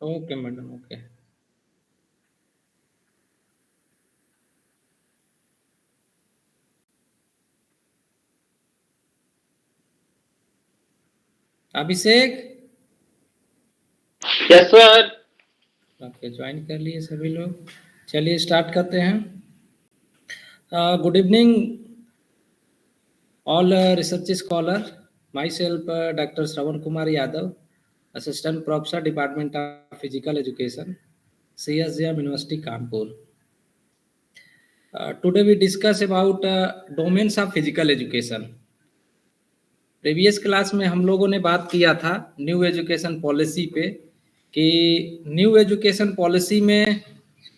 Okay madam, okay. Abhishek. Yes sir. Okay, join कर लिए सभी लोग। चलिए स्टार्ट करते हैं। Good evening all research scholar. Myself, Dr. Shravan Kumar Yadav, Assistant Professor, Department of Physical Education, CSJM University, Kanpur. Today we discuss about domains of physical education. Previous class में हम लोगों ने बात किया था न्यू एजुकेशन पॉलिसी पे कि new education policy में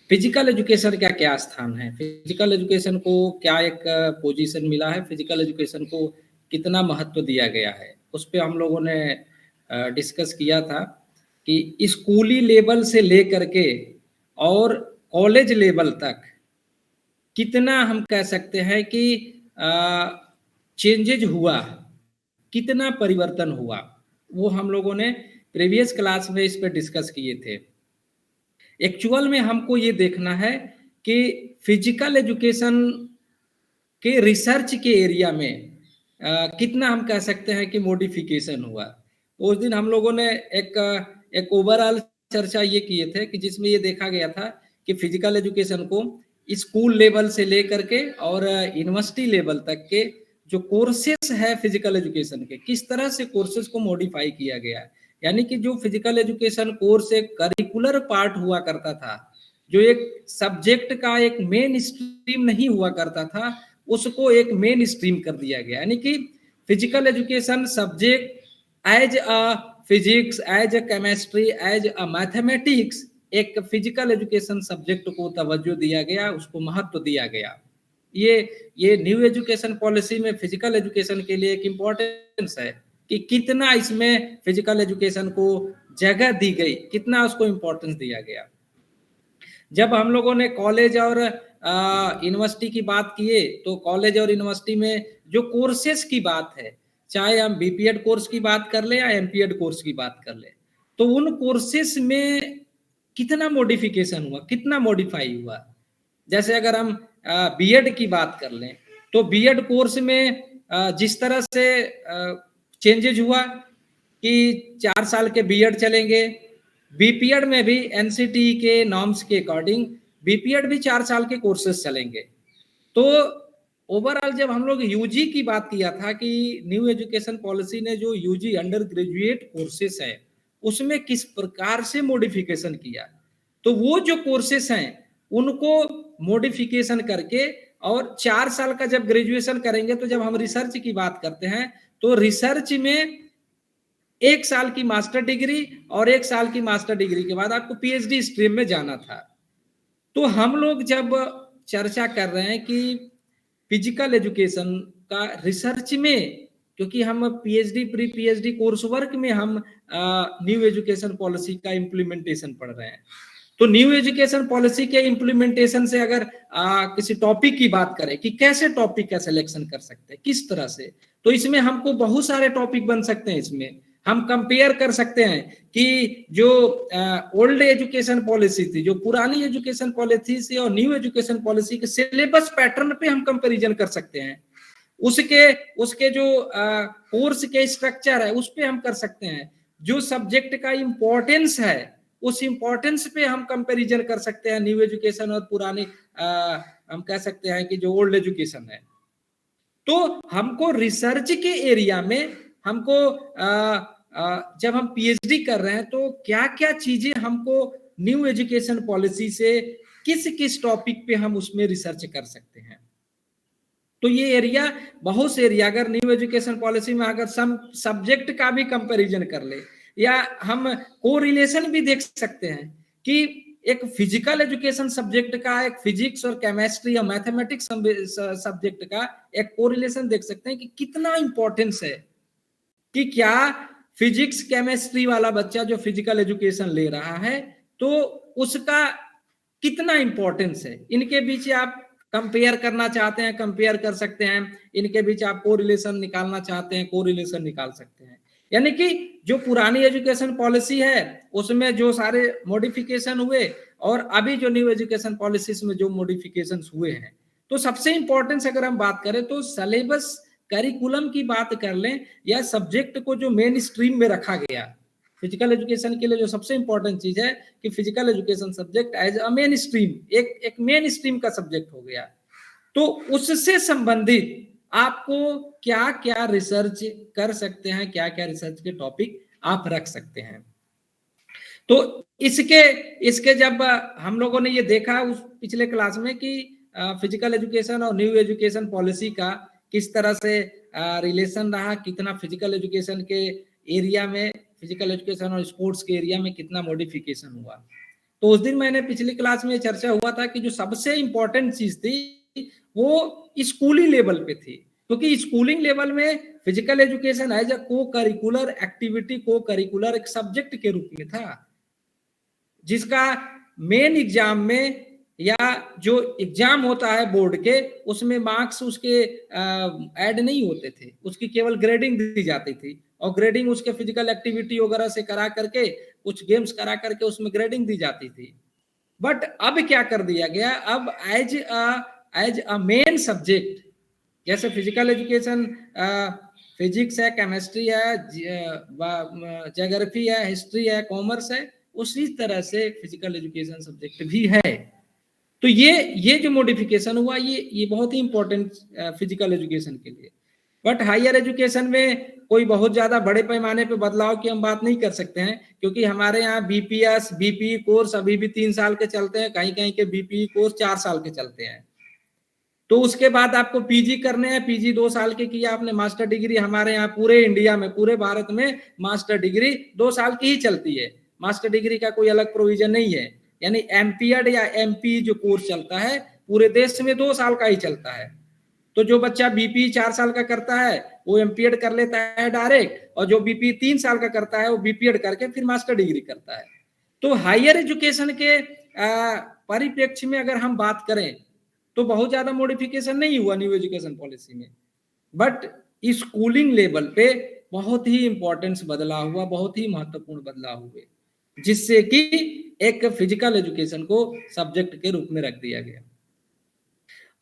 फिजिकल एजुकेशन का क्या स्थान है, फिजिकल एजुकेशन को क्या एक पोजीशन मिला है, फिजिकल एजुकेशन को कितना महत्व दिया गया है, उस पे हम लोगों ने डिस्कस किया था कि स्कूली लेवल से लेकर के और कॉलेज लेवल तक कितना हम कह सकते हैं कि चेंजेज हुआ, कितना परिवर्तन हुआ, वो हम लोगों ने प्रीवियस क्लास में इस पे डिस्कस किए थे। एक्चुअल में हमको ये देखना है कि फिजिकल एजुकेशन के रिसर्च के एरिया में कितना हम कह सकते हैं कि मॉडिफिकेशन हुआ। उस दिन हम लोगों ने एक ओवरऑल चर्चा ये किए थे कि जिसमें ये देखा गया था कि फिजिकल एजुकेशन को स्कूल लेवल से लेकर के और यूनिवर्सिटी लेवल तक के जो कोर्सेस है फिजिकल एजुकेशन के, किस तरह से कोर्सेस को मॉडिफाई किया गया है। यानी कि जो फिजिकल एजुकेशन कोर्स एक करिकुलर पार्ट हुआ करता था, जो एक सब्जेक्ट का एक मेन स्ट्रीम नहीं हुआ करता था, उसको एक मेन स्ट्रीम कर दिया गया। यानी कि physical education subject as a physics, as a chemistry, as a mathematics, एक फिजिकल एजुकेशन सब्जेक्ट को तवज्जो दिया गया, उसको महत्व दिया गया। ये न्यू एजुकेशन पॉलिसी में फिजिकल एजुकेशन के लिए एक इम्पोर्टेंस है कि कितना इसमें फिजिकल एजुकेशन को जगह दी गई, कितना उसको इम्पोर्टेंस दिया गया। जब हम लोगों ने कॉलेज और यूनिवर्सिटी की बात किए तो कॉलेज और यूनिवर्सिटी में जो कोर्सेस की बात है, चाहे हम बीपीएड कोर्स की बात कर ले या एमपीएड कोर्स की बात कर ले, तो उन कोर्सेस में कितना मॉडिफिकेशन हुआ, कितना मॉडिफाई हुआ। जैसे अगर हम बीएड की बात कर लें तो बीएड कोर्स में जिस तरह से चेंजेज हुआ कि 4 साल के बीएड चलेंगे, बीपीएड में भी एनसीटी के नॉर्म्स के अकॉर्डिंग बीपीएड भी 4 साल के कोर्सेज चलेंगे। तो ओवरऑल जब हम लोग यूजी की बात किया था कि न्यू एजुकेशन पॉलिसी ने जो यूजी अंडर ग्रेजुएट कोर्सेस है उसमें किस प्रकार से मॉडिफिकेशन किया, तो वो जो कोर्सेस हैं उनको मॉडिफिकेशन करके और 4 साल का जब ग्रेजुएशन करेंगे तो जब हम रिसर्च की बात करते हैं तो रिसर्च में 1 साल की मास्टर डिग्री और 1 साल की मास्टर डिग्री के बाद आपको पीएचडी स्ट्रीम में जाना था। तो हम लोग जब चर्चा कर रहे हैं कि फिजिकल एजुकेशन का रिसर्च में, क्योंकि हम PhD pre PhD course work में हम न्यू एजुकेशन पॉलिसी का इम्प्लीमेंटेशन पढ़ रहे हैं, तो न्यू एजुकेशन पॉलिसी के इम्प्लीमेंटेशन से अगर किसी टॉपिक की बात करें कि कैसे टॉपिक का सिलेक्शन कर सकते हैं, किस तरह से, तो इसमें हमको बहुत सारे टॉपिक बन सकते हैं। इसमें हम कंपेयर कर सकते हैं कि जो ओल्ड एजुकेशन पॉलिसी थी, जो पुरानी एजुकेशन पॉलिसी थी और न्यू एजुकेशन पॉलिसी के सिलेबस पैटर्न पे हम कंपैरिजन कर सकते हैं। उसके जो कोर्स के स्ट्रक्चर है उस पे हम कर सकते हैं। जो सब्जेक्ट का इंपॉर्टेंस है उस इंपॉर्टेंस पे हम कंपैरिजन कर सकते हैं न्यू एजुकेशन और पुरानी हम कह सकते हैं कि जो ओल्ड एजुकेशन है। तो हमको रिसर्च के एरिया में हमको जब हम पीएचडी कर रहे हैं तो क्या क्या चीजें हमको न्यू एजुकेशन पॉलिसी से किस किस टॉपिक पे हम उसमें रिसर्च कर सकते हैं। तो ये एरिया, बहुत से एरिया, अगर न्यू एजुकेशन पॉलिसी में अगर सम सब्जेक्ट का भी कंपैरिजन कर ले या हम कोरिलेशन भी देख सकते हैं कि एक फिजिकल एजुकेशन सब्जेक्ट का, एक फिजिक्स और केमिस्ट्री या मैथमेटिक्स सब्जेक्ट का एक कोरिलेशन देख सकते हैं कि कितना इंपॉर्टेंस है, कि क्या फिजिक्स केमिस्ट्री वाला बच्चा जो फिजिकल एजुकेशन ले रहा है तो उसका कितना इंपॉर्टेंस है। इनके बीच आप कंपेयर करना चाहते हैं, कंपेयर कर सकते हैं। इनके बीच आप कोरिलेशन निकालना चाहते हैं, कोरिलेशन निकाल सकते हैं। यानी कि जो पुरानी एजुकेशन पॉलिसी है उसमें जो सारे मॉडिफिकेशन हुए और अभी जो न्यू एजुकेशन पॉलिसीज में जो मॉडिफिकेशन हुए हैं, तो सबसे इंपॉर्टेंस अगर हम बात करें तो सिलेबस करिकुलम की बात कर लें या सब्जेक्ट को जो मेन स्ट्रीम में रखा गया फिजिकल एजुकेशन के लिए, जो सबसे इंपॉर्टेंट चीज है कि physical education subject as a mainstream, एक मेन स्ट्रीम का सब्जेक्ट हो गया। तो उससे संबंधित आपको क्या क्या रिसर्च कर सकते हैं, क्या क्या रिसर्च के टॉपिक आप रख सकते हैं। तो इसके जब हम लोगों ने ये देखा उस पिछले क्लास में कि फिजिकल एजुकेशन और न्यू एजुकेशन पॉलिसी का किस तरह से रिलेशन रहा, कितना फिजिकल एजुकेशन के एरिया में, फिजिकल एजुकेशन और स्पोर्ट्स के एरिया में कितना मॉडिफिकेशन हुआ। तो उस दिन मैंने पिछली क्लास में चर्चा हुआ था कि जो सबसे इंपॉर्टेंट चीज थी वो स्कूली लेवल पे थी, क्योंकि स्कूलिंग लेवल में फिजिकल एजुकेशन एज अ को करिकुलर एक्टिविटी, को करिकुलर एक सब्जेक्ट के रूप में था, जिसका मेन एग्जाम में या जो एग्जाम होता है बोर्ड के उसमें मार्क्स उसके ऐड नहीं होते थे, उसकी केवल ग्रेडिंग दी जाती थी और ग्रेडिंग उसके फिजिकल एक्टिविटी वगैरह से करा करके, कुछ गेम्स करा करके उसमें ग्रेडिंग दी जाती थी। बट अब क्या कर दिया गया, अब एज अ मेन सब्जेक्ट, जैसे फिजिकल एजुकेशन फिजिक्स है, केमिस्ट्री है, ज्योग्राफी है, हिस्ट्री है, कॉमर्स है, उसी तरह से फिजिकल एजुकेशन सब्जेक्ट भी है। तो ये जो मॉडिफिकेशन हुआ ये बहुत ही इंपॉर्टेंट फिजिकल एजुकेशन के लिए। बट हायर एजुकेशन में कोई बहुत ज्यादा बड़े पैमाने पे बदलाव की हम बात नहीं कर सकते हैं, क्योंकि हमारे यहाँ बीपीएस बीपीई कोर्स अभी भी 3 साल के चलते हैं, कहीं कहीं के बीपीई कोर्स 4 साल के चलते हैं। तो उसके बाद आपको पीजी करने हैं, पीजी 2 साल के किया आपने, मास्टर डिग्री हमारे यहाँ पूरे इंडिया में, पूरे भारत में मास्टर डिग्री 2 साल की ही चलती है, मास्टर डिग्री का कोई अलग प्रोविजन नहीं है। यानी एमपीएड या एमपी जो कोर्स चलता है पूरे देश में 2 साल का ही चलता है। तो जो बच्चा बीपी 4 साल का करता है वो एमपीएड कर लेता है डायरेक्ट, और जो बीपी 3 साल का करता है वो बीपीएड करके फिर मास्टर डिग्री करता है। तो हायर एजुकेशन के परिप्रेक्ष्य में अगर हम बात करें तो बहुत ज्यादा मॉडिफिकेशन नहीं हुआ न्यू एजुकेशन पॉलिसी में, बट स्कूलिंग लेवल पे बहुत ही इंपॉर्टेंस बदलाव हुआ, बहुत ही महत्वपूर्ण बदलाव हुए, जिससे कि एक फिजिकल एजुकेशन को सब्जेक्ट के रूप में रख दिया गया।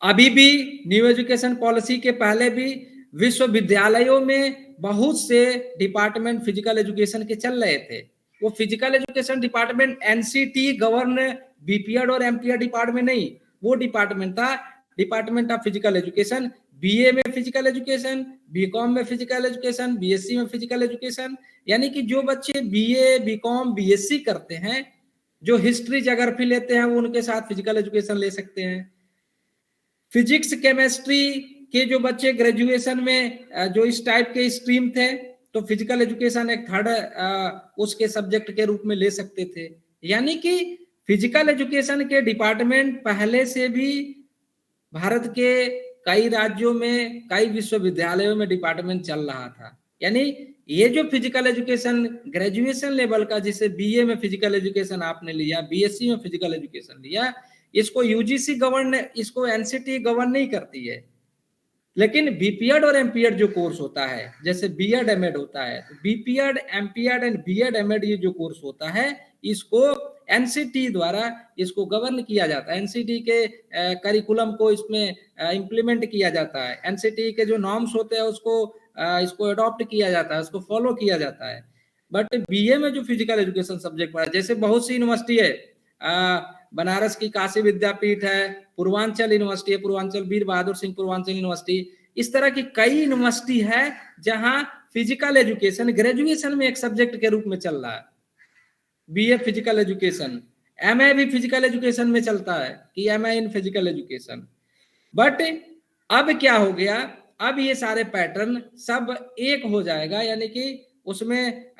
अभी भी न्यू एजुकेशन पॉलिसी के पहले भी विश्वविद्यालयों में बहुत से डिपार्टमेंट फिजिकल एजुकेशन के चल रहे थे। वो physical education department NCT govern BPEd और एमपीएड डिपार्टमेंट नहीं, वो डिपार्टमेंट था department of physical education. BA में फिजिकल एजुकेशन, बीकॉम में फिजिकल एजुकेशन, बीएससी में फिजिकल एजुकेशन। यानी कि जो बच्चे बीए बीकॉम बीएससी करते हैं, जो हिस्ट्री ज्योग्राफी लेते हैं, वो उनके साथ फिजिकल एजुकेशन ले सकते हैं। फिजिक्स केमिस्ट्री के जो बच्चे ग्रेजुएशन में जो इस टाइप के स्ट्रीम थे, तो फिजिकल एजुकेशन एक थर्ड उसके सब्जेक्ट के रूप में ले सकते थे। यानी कि फिजिकल एजुकेशन के डिपार्टमेंट पहले से भी भारत के कई राज्यों में, कई विश्वविद्यालयों में डिपार्टमेंट चल रहा था। यानी ये जो फिजिकल एजुकेशन ग्रेजुएशन लेवल का, जिसे बीए में फिजिकल एजुकेशन आपने लिया, बीएससी में फिजिकल एजुकेशन लिया, इसको यूजीसी गवर्न, इसको एनसीटी गवर्न नहीं करती है। लेकिन बीपीएड और एमपीएड जो कोर्स होता है, जैसे बीएड एमएड होता है, तो BPEd MPEd and BEd MEd ये जो कोर्स होता है, इसको एनसीटी द्वारा इसको गवर्न किया जाता है। एनसीटी के करिकुलम को इसमें इंप्लीमेंट किया जाता है, एनसीटी के जो नॉर्म्स होते हैं उसको इसको अडॉप्ट किया जाता है, उसको फॉलो किया जाता है। बट बीए में जो फिजिकल एजुकेशन सब्जेक्ट पढ़ा, जैसे बहुत सी यूनिवर्सिटी है, बनारस की काशी विद्यापीठ है, पूर्वांचल यूनिवर्सिटी है, पूर्वांचल वीर बहादुर सिंह पूर्वांचल यूनिवर्सिटी, इस तरह की कई यूनिवर्सिटी है जहां फिजिकल एजुकेशन ग्रेजुएशन में एक सब्जेक्ट के रूप में चल रहा है। बीए फिजिकल एजुकेशन, एमए भी फिजिकल एजुकेशन में चलता है कि MA in physical education. But अब क्या हो गया, अब ये सारे पैटर्न सब एक हो जाएगा, यानी कि उसमें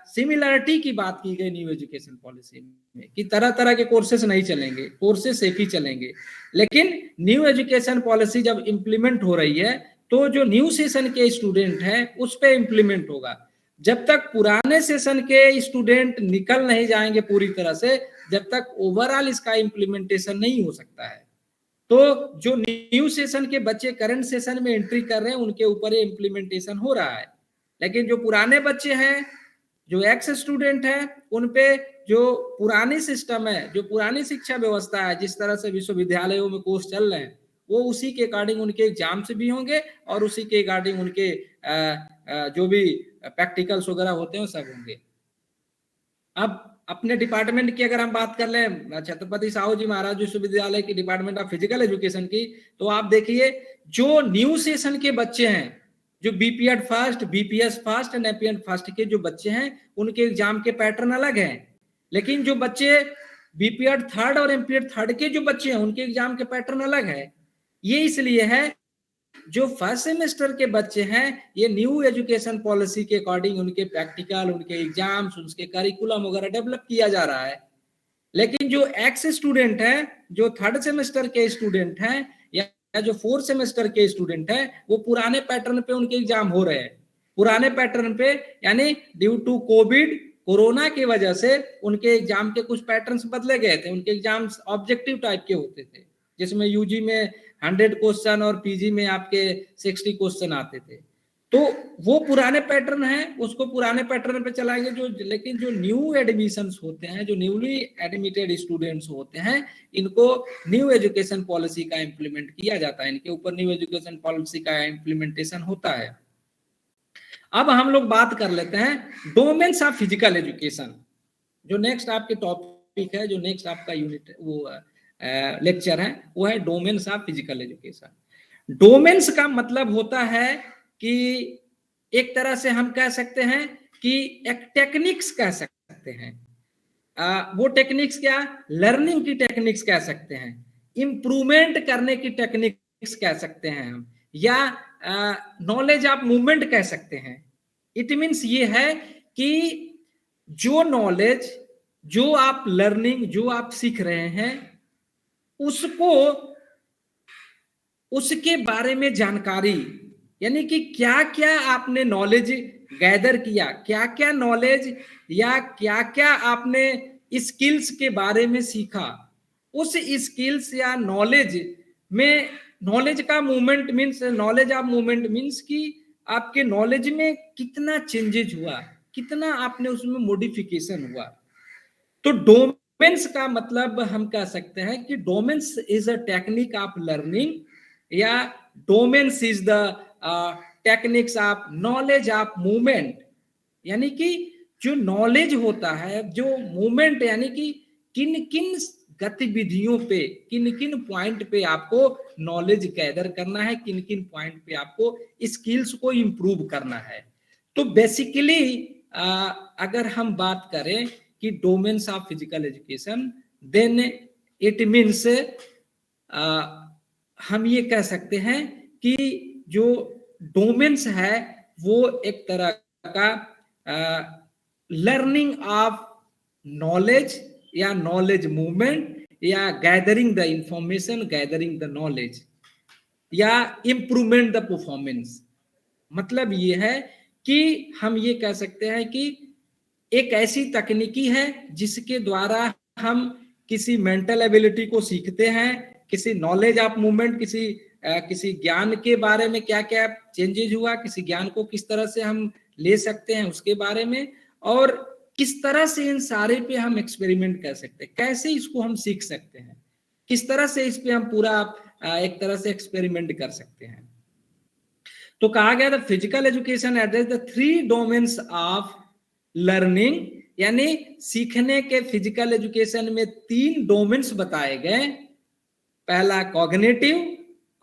सिमिलरिटी की बात की गई न्यू एजुकेशन पॉलिसी में कि तरह तरह के कोर्सेस नहीं चलेंगे, कोर्सेस एक ही चलेंगे। लेकिन न्यू एजुकेशन पॉलिसी जब इंप्लीमेंट हो रही है तो जो न्यू सेशन के स्टूडेंट हैं उस पर इंप्लीमेंट होगा। जब तक पुराने सेशन के स्टूडेंट निकल नहीं जाएंगे पूरी तरह से, जब तक ओवरऑल इसका इंप्लीमेंटेशन नहीं हो सकता है। तो जो न्यू सेशन के बच्चे करंट सेशन में एंट्री कर रहे हैं उनके ऊपर ये इंप्लीमेंटेशन हो रहा है। लेकिन जो पुराने बच्चे हैं, जो एक्स स्टूडेंट है, उन पे जो पुरानी सिस्टम है, जो पुरानी शिक्षा व्यवस्था है, जिस तरह से विश्वविद्यालयों में कोर्स चल रहे हैं, वो उसी के अकॉर्डिंग उनके एग्जाम्स भी होंगे और उसी के अकॉर्डिंग उनके जो भी प्रैक्टिकल्स वगैरह होते हैं सब होंगे। अब अपने डिपार्टमेंट की अगर हम बात कर लें, छत्रपति साहू जी महाराज विश्वविद्यालय की डिपार्टमेंट ऑफ फिजिकल एजुकेशन की, तो आप देखिए जो न्यू सेशन के बच्चे हैं, जो BPEd first, BPS first and APEd first के जो बच्चे हैं, उनके एग्जाम के पैटर्न अलग हैं। लेकिन जो बच्चे बीपीएड थर्ड और एमपीएड थर्ड के जो बच्चे हैं, उनके एग्जाम के पैटर्न अलग है। ये इसलिए है, जो फर्स्ट सेमेस्टर के बच्चे हैं, ये न्यू एजुकेशन पॉलिसी के अकॉर्डिंग उनके प्रैक्टिकल, उनके एग्जाम्स, उनके करिकुलम वगैरह डेवलप किया जा रहा है। लेकिन जो एक्स स्टूडेंट है, जो थर्ड सेमेस्टर के स्टूडेंट हैं या जो फोर्थ सेमेस्टर के स्टूडेंट हैं, वो पुराने पैटर्न पे उनके एग्जाम हो रहे हैं। पुराने पैटर्न पे, यानी ड्यू टू कोविड, कोरोना की वजह से उनके एग्जाम के कुछ पैटर्न्स बदले गए थे। उनके एग्जाम्स ऑब्जेक्टिव टाइप के होते थे, जिसमें यूजी में 100 क्वेश्चन और पीजी में आपके 60 क्वेश्चन आते थे। तो वो पुराने पैटर्न है, उसको पुराने पैटर्न पे चलाएंगे। जो लेकिन जो न्यू एडमिशंस होते हैं, जो न्यूली एडमिटेड स्टूडेंट्स होते हैं, इनको न्यू एजुकेशन पॉलिसी का इम्प्लीमेंट किया जाता है, इनके ऊपर न्यू एजुकेशन पॉलिसी का इम्प्लीमेंटेशन होता है। अब हम लोग बात कर लेते हैं डोमेन्स ऑफ फिजिकल एजुकेशन। जो नेक्स्ट आपके टॉपिक है, जो नेक्स्ट आपका यूनिट वो लेक्चर है, वो है domains of physical education. Domains का मतलब होता है कि एक तरह से हम कह सकते हैं कि एक टेक्निक्स कह सकते हैं। वो टेक्निक्स क्या, लर्निंग की टेक्निक्स कह सकते हैं, इंप्रूवमेंट करने की टेक्निक्स कह सकते हैं हम, या नॉलेज ऑफ मूवमेंट कह सकते हैं। इट मीन्स ये है कि जो नॉलेज, जो आप लर्निंग, जो आप सीख रहे हैं, उसको, उसके बारे में जानकारी, यानी कि क्या क्या आपने नॉलेज गैदर किया, क्या क्या नॉलेज या क्या क्या आपने स्किल्स के बारे में सीखा, उस स्किल्स या नॉलेज में, नॉलेज का movement means, knowledge of movement means कि आपके नॉलेज में कितना चेंजेज हुआ, कितना आपने उसमें मॉडिफिकेशन हुआ। तो डोमेन्स का मतलब हम कह सकते हैं कि domains is a technique of learning, या domains is the techniques of knowledge of movement. यानी कि जो नॉलेज होता है, जो मूवमेंट, यानी कि किन किन गतिविधियों पे, किन किन पॉइंट पे आपको नॉलेज गैदर करना है, किन किन पॉइंट पे आपको स्किल्स को इंप्रूव करना है। तो बेसिकली अगर हम बात करें कि domains of physical education, then it means हम ये कह सकते हैं कि जो डोमेन्स है वो एक तरह का लर्निंग ऑफ नॉलेज या नॉलेज मूवमेंट, या gathering the information, gathering the knowledge, या इंप्रूवमेंट द परफॉर्मेंस। मतलब ये है कि हम ये कह सकते हैं कि एक ऐसी तकनीकी है जिसके द्वारा हम किसी मेंटल एबिलिटी को सीखते हैं, किसी नॉलेज ऑफ मूवमेंट, किसी ज्ञान के बारे में क्या क्या चेंजेज हुआ, किसी ज्ञान को किस तरह से हम ले सकते हैं उसके बारे में, और किस तरह से इन सारे पे हम एक्सपेरिमेंट कर सकते हैं, कैसे इसको हम सीख सकते हैं, किस तरह से इस पे हम पूरा एक तरह से एक्सपेरिमेंट कर सकते हैं। तो कहा गया था physical education address the 3 domains of learning, यानी सीखने के फिजिकल एजुकेशन में 3 डोमेन्स बताए गए। पहला कॉग्निटिव,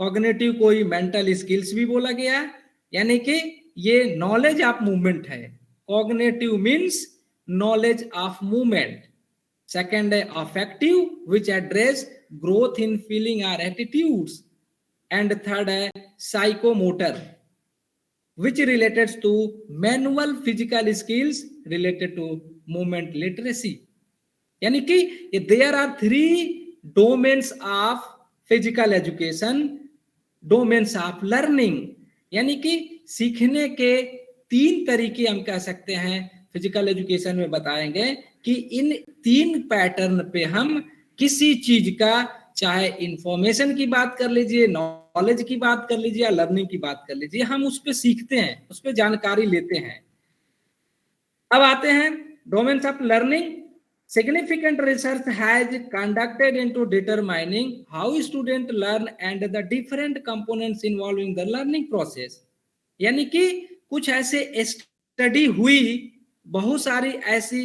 कॉग्निटिव को ही मेंटल स्किल्स भी बोला गया, यानी कि ये नॉलेज ऑफ मूवमेंट है। Cognitive means knowledge of movement. Second है affective, which address growth in feeling और एटीट्यूड्स, एंड थर्ड है psychomotor, which related to manual physical skills related to movement literacy। यानी कि there are 3 domains of physical education, domains of learning, यानी कि सीखने के 3 तरीके हम कह सकते हैं फिजिकल एजुकेशन में बताएंगे कि इन 3 पैटर्न पे हम किसी चीज का, चाहे इंफॉर्मेशन की बात कर लीजिए, नॉलेज की बात कर लीजिए या लर्निंग की बात कर लीजिए, हम उस पे सीखते हैं, उस पे जानकारी लेते हैं। अब आते हैं domains of learning. Significant research has conducted into determining how students learn and the different components involved in the learning process। यानी कि कुछ ऐसे स्टडी हुई, बहुत सारी ऐसी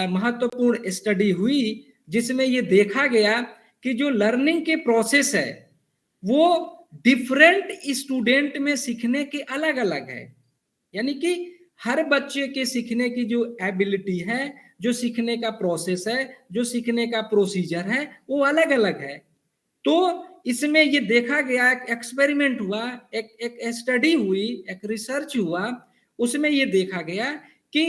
महत्वपूर्ण स्टडी हुई जिसमें ये देखा गया कि जो लर्निंग के प्रोसेस है वो डिफरेंट स्टूडेंट में सीखने के अलग अलग है। यानी कि हर बच्चे के सीखने की जो एबिलिटी है, जो सीखने का प्रोसेस है, जो सीखने का प्रोसीजर है, वो अलग अलग है। तो इसमें ये देखा गया, एक एक्सपेरिमेंट हुआ, एक स्टडी हुई, एक रिसर्च हुआ, उसमें ये देखा गया कि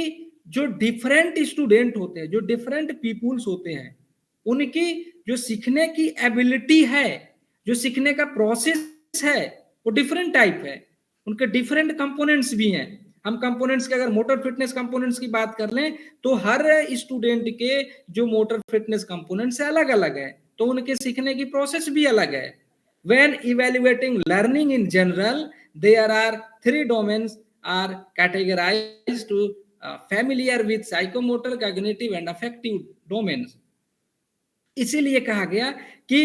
जो डिफरेंट स्टूडेंट होते हैं, जो डिफरेंट पीपुल्स होते हैं, उनकी जो सीखने की एबिलिटी है, जो सीखने का प्रोसेस है, वो डिफरेंट टाइप है। उनके डिफरेंट कंपोनेंट्स भी हैं। हम कंपोनेंट्स के अगर मोटर फिटनेस कंपोनेंट्स की बात कर लें तो हर स्टूडेंट के जो मोटर फिटनेस कंपोनेंट्स है अलग अलग है, तो उनके सीखने की प्रोसेस भी अलग है। When evaluating learning in general, there are three domains are categorized to familiar with psychomotor, cognitive and affective domains। इसीलिए कहा गया कि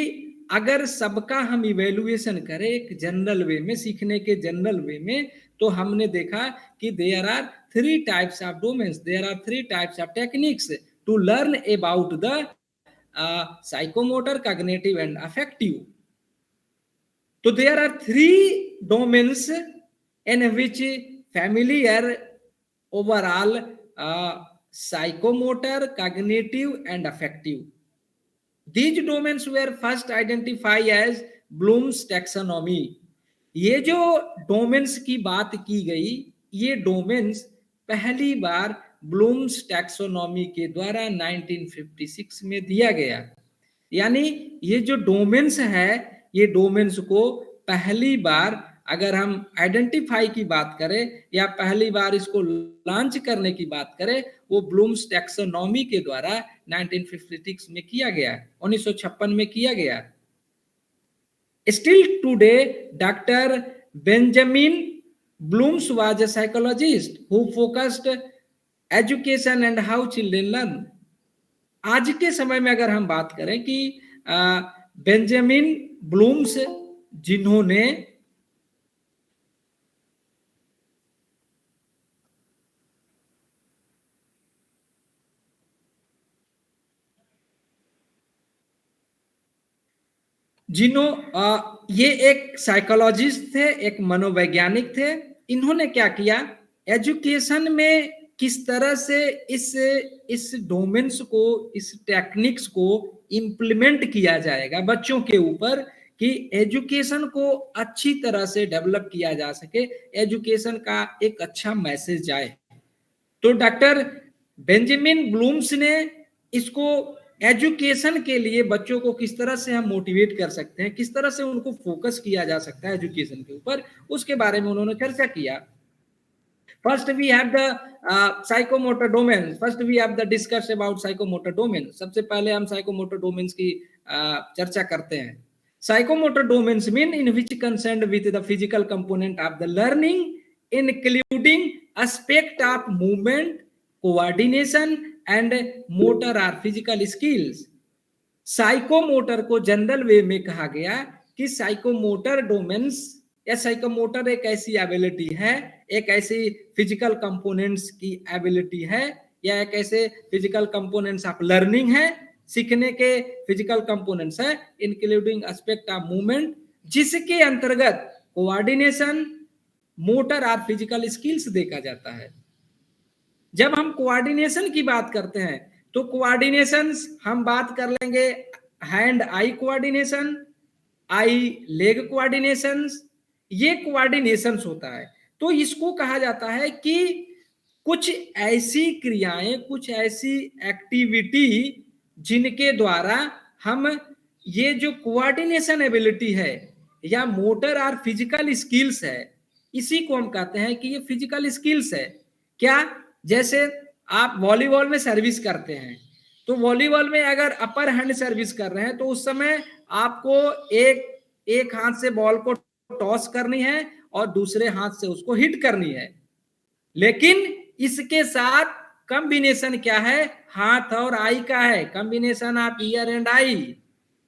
अगर सबका हम इवेल्युएशन करें एक जनरल वे में, सीखने के जनरल वे में, तो हमने देखा कि there are three types of domains, there are three types of techniques to learn about the psychomotor, cognitive and affective. तो there are three domains in which familiar overall psychomotor, cognitive and affective। These domains were first identified as Bloom's taxonomy। ये जो domains की बात की गई, ये domains पहली बार blooms taxonomy के द्वारा 1956 में दिया गया। यानी ये जो डोमेन्स है, ये डोमेन्स को पहली बार अगर हम आइडेंटिफाई की बात करें या पहली बार इसको लॉन्च करने की बात करें, वो ब्लूम्स टैक्सोनॉमी के द्वारा 1956 में किया गया, 1956 में किया गया। Still today, Dr. Benjamin Bloom was a psychologist who focused education and how children learn। आज के समय में अगर हम बात करें कि बेंजामिन ब्लूम्स जिन्होंने ये एक साइकोलॉजिस्ट थे, एक मनोवैज्ञानिक थे। इन्होंने क्या किया, एजुकेशन में किस तरह से इस डोमेन्स को, इस टेक्निक्स को इम्प्लीमेंट किया जाएगा बच्चों के ऊपर कि एजुकेशन को अच्छी तरह से डेवलप किया जा सके, एजुकेशन का एक अच्छा मैसेज जाए। तो डॉक्टर बेंजामिन ब्लूम्स ने इसको एजुकेशन के लिए बच्चों को किस तरह से हम मोटिवेट कर सकते हैं, किस तरह से उनको फोकस किया जा सकता है एजुकेशन के ऊपर, उसके बारे में उन्होंने चर्चा किया। First we have the psychomotor domain, first we have the discuss about psychomotor domain. सबसे पहले हम साइकोमोटर डोमेन्स की चर्चा करते हैं। Psychomotor domains mean in which concerned with the physical component of the learning including aspect of movement, coordination and motor or physical skills. Psychomotor को general way में कहा गया कि साइकोमोटर डोमेन्स या साइकोमोटर एक ऐसी एबिलिटी है, एक ऐसी फिजिकल कंपोनेंट्स की एबिलिटी है, या एक ऐसे फिजिकल कंपोनेंट्स ऑफ लर्निंग है, सीखने के फिजिकल कंपोनेंट्स है, इंक्लूडिंग एस्पेक्ट ऑफ मूवमेंट, जिसके अंतर्गत कोऑर्डिनेशन, मोटर और फिजिकल स्किल्स देखा जाता है। जब हम कोऑर्डिनेशन की बात करते हैं तो कोऑर्डिनेशन हम बात कर लेंगे हैंड आई कोऑर्डिनेशन, आई लेग कोऑर्डिनेशन, ये कोऑर्डिनेशन होता है। तो इसको कहा जाता है कि कुछ ऐसी क्रियाएं, कुछ ऐसी एक्टिविटी जिनके द्वारा हम ये जो कोऑर्डिनेशन एबिलिटी है या मोटर और फिजिकल स्किल्स है, इसी को हम कहते हैं कि ये फिजिकल स्किल्स है। क्या, जैसे आप वॉलीबॉल में सर्विस करते हैं, तो वॉलीबॉल में अगर अपर हैंड सर्विस कर रहे हैं तो उस समय आपको एक हाथ से बॉल को टॉस करनी है और दूसरे हाथ से उसको हिट करनी है। लेकिन इसके साथ कॉम्बिनेशन क्या है, हाथ और आई का है, combination of year and I.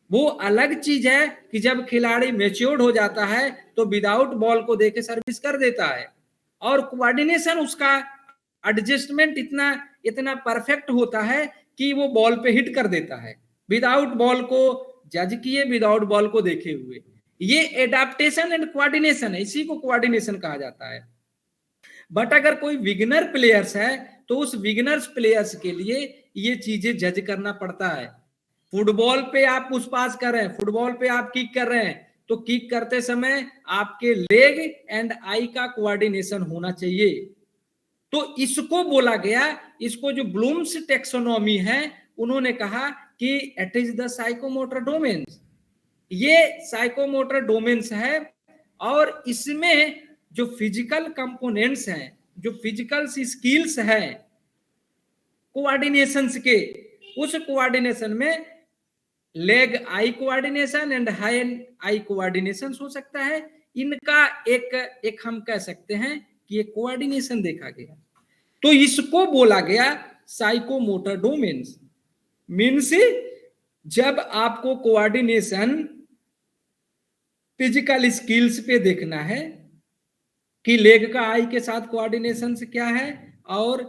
वो अलग चीज है कि जब खिलाड़ी मैच्योर्ड हो जाता है तो विदाउट बॉल को देके सर्विस कर देता है, और कोऑर्डिनेशन उसका एडजस्टमेंट इतना इतना परफेक्ट होता है कि वो बॉल पे हिट कर देता है विदाउट बॉल को जज किए, विदाउट बॉल को देखे हुए। ये एडाप्टेशन एंड कोऑर्डिनेशन है, इसी को कोऑर्डिनेशन कहा जाता है। बट अगर कोई बिगिनर प्लेयर्स है तो उस बिगिनर्स प्लेयर्स के लिए ये चीजें जज करना पड़ता है। फुटबॉल पे आप पुश पास कर रहे हैं, फुटबॉल पे आप किक कर रहे हैं, तो किक करते समय आपके लेग एंड आई का कोऑर्डिनेशन होना चाहिए। तो इसको बोला गया, इसको जो ब्लूम्स टेक्सोनॉमी है उन्होंने कहा कि it is the psychomotor domains. ये साइकोमोटर डोमेन्स है, और इसमें जो फिजिकल कंपोनेंट्स हैं, जो फिजिकल स्किल्स हैं कोऑर्डिनेशंस के, उस कोऑर्डिनेशन में leg eye coordination and hand eye coordination हो सकता है। इनका एक हम कह सकते हैं कि ये कोऑर्डिनेशन देखा गया, तो इसको बोला गया साइकोमोटर डोमेन्स। मीन्स जब आपको कोऑर्डिनेशन फिजिकल स्किल्स पे देखना है कि लेग का आई के साथ कोऑर्डिनेशन क्या है और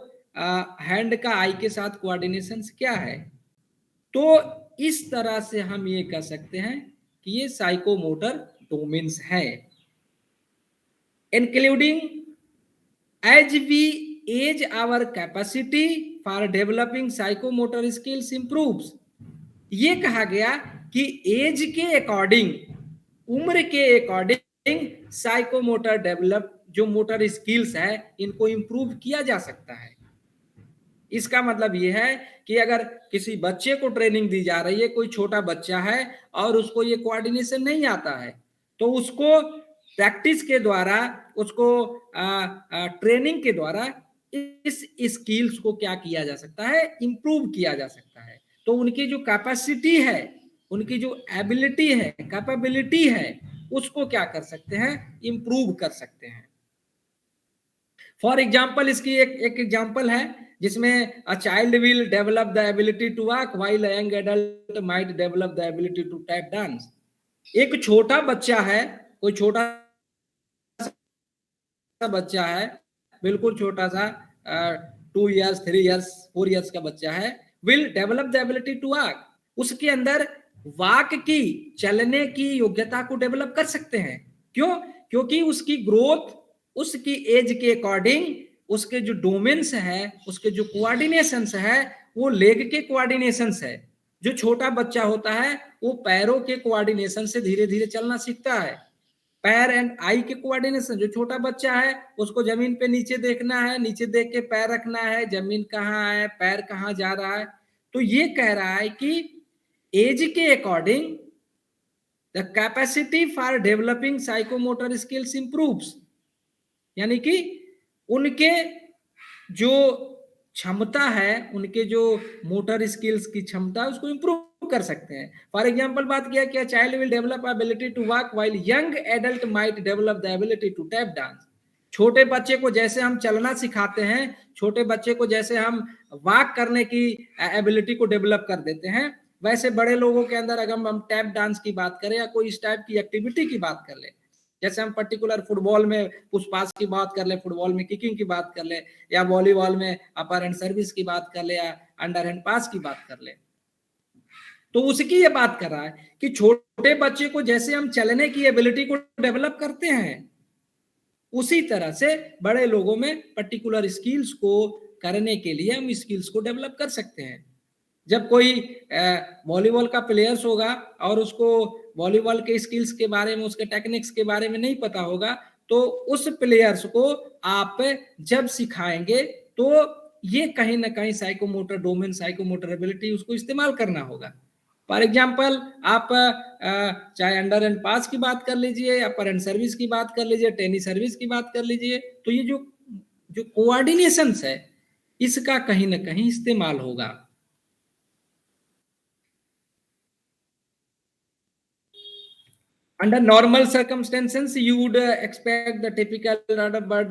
हैंड का आई के साथ कोऑर्डिनेशन क्या है, तो इस तरह से हम ये कह सकते हैं कि ये साइकोमोटर डोमेन्स है। Including as we age our capacity for developing psychomotor skills improves. ये कहा गया कि एज के अकॉर्डिंग, उम्र के अकॉर्डिंग साइकोमोटर डेवलप जो मोटर स्किल्स है इनको इंप्रूव किया जा सकता है। इसका मतलब यह है कि अगर किसी बच्चे को ट्रेनिंग दी जा रही है, कोई छोटा बच्चा है और उसको ये कोऑर्डिनेशन नहीं आता है, तो उसको प्रैक्टिस के द्वारा, उसको ट्रेनिंग के द्वारा इस स्किल्स को क्या किया जा सकता है, इंप्रूव किया जा सकता है। तो उनकी जो कैपेसिटी है, उनकी जो एबिलिटी है, कैपेबिलिटी है, उसको क्या कर सकते हैं, इंप्रूव कर सकते हैं। फॉर एग्जाम्पल, इसकी एक एग्जाम्पल है जिसमें a child will develop the ability to walk while a young adult might develop the ability to tap dance. एक छोटा बच्चा है, कोई छोटा सा बच्चा है, बिल्कुल छोटा सा 2 years 3 years 4 years का बच्चा है, will develop the ability to walk. उसके अंदर वाक की, चलने की योग्यता को डेवलप कर सकते हैं। क्यों? क्योंकि उसकी ग्रोथ उसकी एज के अकॉर्डिंग, उसके जो डोमेन्स है, उसके जो कोऑर्डिनेशंस है, वो लेग के कोऑर्डिनेशंस है। जो छोटा बच्चा होता है वो पैरों के कोऑर्डिनेशन से धीरे धीरे चलना सीखता है। पैर एंड आई के कोऑर्डिनेशन, जो छोटा बच्चा है उसको जमीन पे नीचे देखना है, नीचे देख के पैर रखना है, जमीन कहाँ है, पैर कहाँ जा रहा है। तो ये कह रहा है कि एज के according the capacity for developing psychomotor skills improves, यानी कि उनके जो क्षमता है, उनके जो मोटर स्किल्स की क्षमता, उसको इंप्रूव कर सकते हैं। फॉर एग्जांपल बात किया कि child will develop ability to walk while young adult might develop the ability to tap dance. छोटे बच्चे को जैसे हम चलना सिखाते हैं, छोटे बच्चे को जैसे हम वॉक करने की एबिलिटी को डेवलप कर देते हैं, वैसे बड़े लोगों के अंदर अगर हम टैप डांस की बात करें या कोई इस टाइप की एक्टिविटी की बात कर ले, जैसे हम पर्टिकुलर फुटबॉल में पुश पास की बात कर ले, फुटबॉल में किकिंग की बात कर ले, या वॉलीबॉल में अपर हैंड सर्विस की बात कर ले, या अंडर हैंड पास की बात कर ले, तो उसकी ये बात कर रहा है कि छोटे बच्चे को जैसे हम चलने की एबिलिटी को डेवलप करते हैं, उसी तरह से बड़े लोगों में पर्टिकुलर स्किल्स को करने के लिए हम स्किल्स को डेवलप कर सकते हैं। जब कोई वॉलीबॉल का प्लेयर्स होगा और उसको वॉलीबॉल के स्किल्स के बारे में, उसके टेक्निक्स के बारे में नहीं पता होगा, तो उस प्लेयर्स को आप जब सिखाएंगे तो ये कहीं ना कहीं साइकोमोटर डोमेन, साइकोमोटर एबिलिटी उसको इस्तेमाल करना होगा। फॉर एग्जाम्पल, आप चाहे अंडर एंड पास की बात कर लीजिए, अपर एंड सर्विस की बात कर लीजिए, टेनिस सर्विस की बात कर लीजिए, तो ये जो जो कोऑर्डिनेशन है इसका कहीं ना कहीं इस्तेमाल होगा। Under normal circumstances, you would expect the typical but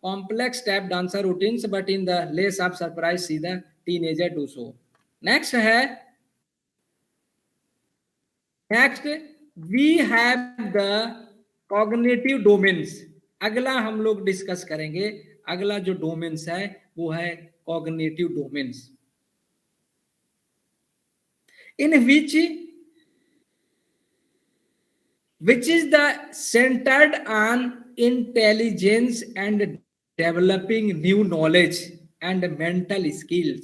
complex tap dancer routines, but in the lace of surprise, see the teenager do so. Next we have the cognitive domains. अगला हम लोग डिस्कस करेंगे, अगला जो domains है वो है cognitive domains, in which is the centered on intelligence and developing new knowledge and mental skills.